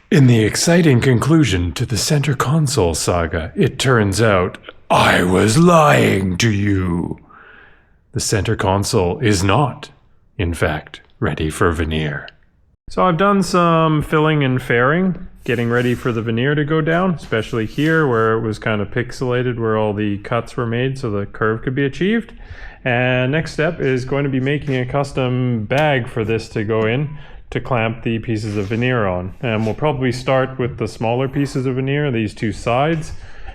In the exciting conclusion to the center console saga, it turns out I was lying to you. The center console is not, in fact, ready for veneer. So I've done some filling and fairing, getting ready for the veneer to go down, especially here where it was kind of pixelated, where all the cuts were made so the curve could be achieved. And next step is going to be making a custom bag for this to go in to clamp the pieces of veneer on. And we'll probably start with the smaller pieces of veneer, these two sides,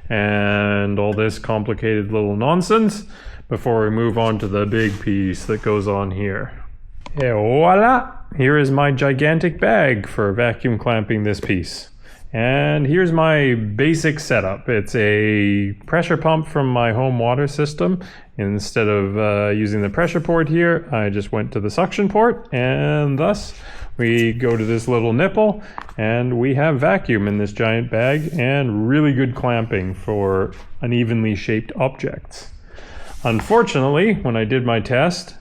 and all this complicated little nonsense before we move on to the big piece that goes on here. Et voila! Here is my gigantic bag for vacuum clamping this piece. And here's my basic setup. It's a pressure pump from my home water system. Instead of using the pressure port here, I just went to the suction port, and thus we go to this little nipple and we have vacuum in this giant bag and really good clamping for unevenly shaped objects. Unfortunately, when I did my test,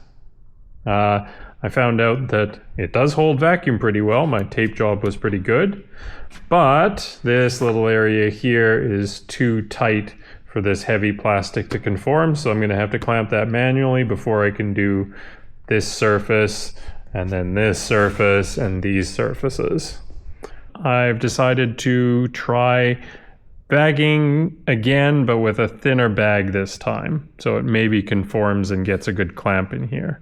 I found out that it does hold vacuum pretty well. My tape job was pretty good, but this little area here is too tight for this heavy plastic to conform, so I'm going to have to clamp that manually before I can do this surface, and then this surface, and these surfaces. I've decided to try bagging again, but with a thinner bag this time, so it maybe conforms and gets a good clamp in here.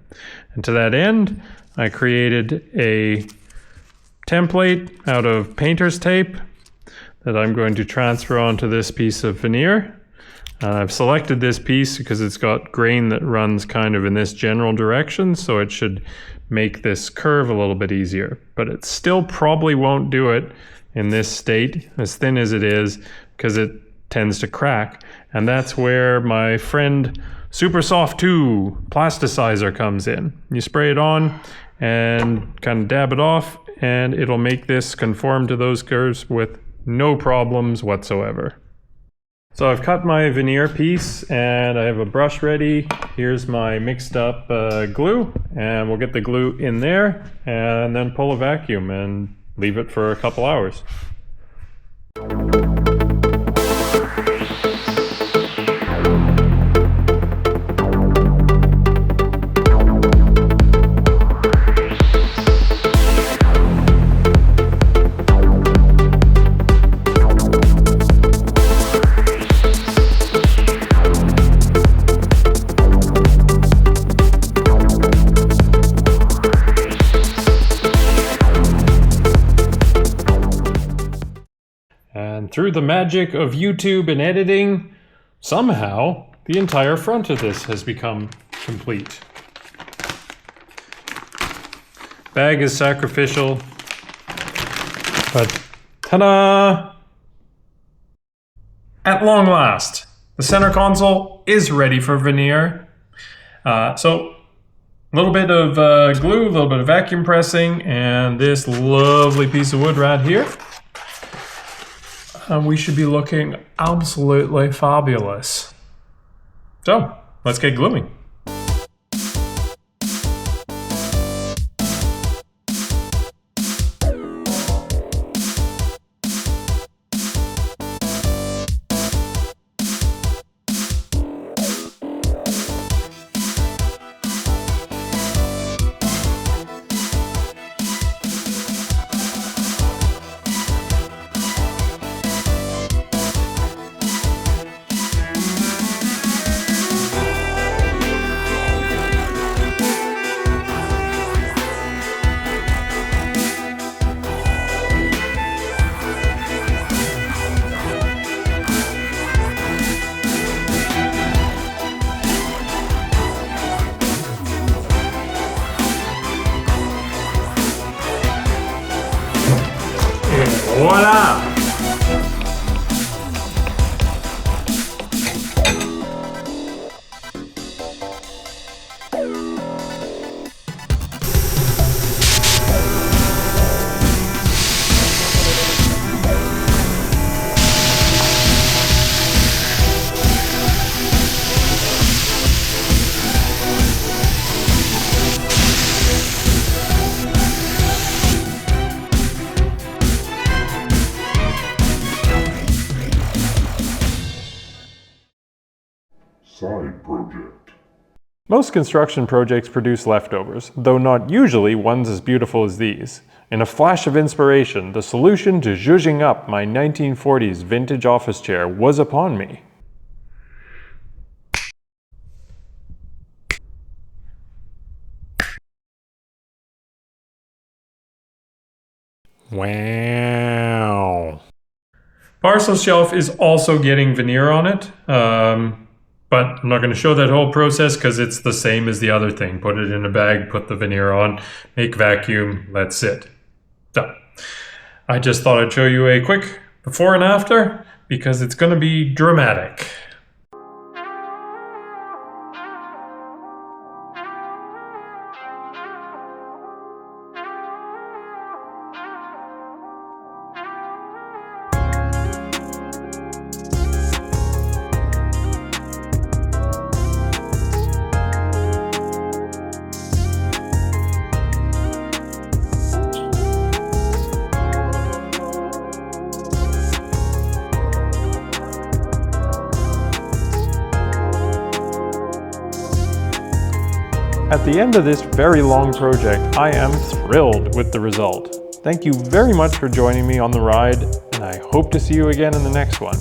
And to that end, I created a template out of painter's tape that I'm going to transfer onto this piece of veneer. I've selected this piece because it's got grain that runs kind of in this general direction, so it should make this curve a little bit easier. But it still probably won't do it in this state, as thin as it is, because it tends to crack. And that's where my friend Super Soft 2 plasticizer comes in. You spray it on and kind of dab it off, and it'll make this conform to those curves with no problems whatsoever. So I've cut my veneer piece and I have a brush ready. Here's my mixed up glue, and we'll get the glue in there and then pull a vacuum and leave it for a couple hours. And through the magic of YouTube and editing, somehow the entire front of this has become complete. Bag is sacrificial, but ta-da! At long last, the center console is ready for veneer. So a little bit of glue, a little bit of vacuum pressing, and this lovely piece of wood right here. And we should be looking absolutely fabulous. So, let's get gluing. Voila! Most construction projects produce leftovers, though not usually ones as beautiful as these. In a flash of inspiration, the solution to zhuzhing up my 1940s vintage office chair was upon me. Wow. Parcel shelf is also getting veneer on it, but I'm not going to show that whole process because it's the same as the other thing. Put it in a bag, put the veneer on, make vacuum, let sit. Done. I just thought I'd show you a quick before and after because it's going to be dramatic. At the end of this very long project, I am thrilled with the result. Thank you very much for joining me on the ride, and I hope to see you again in the next one.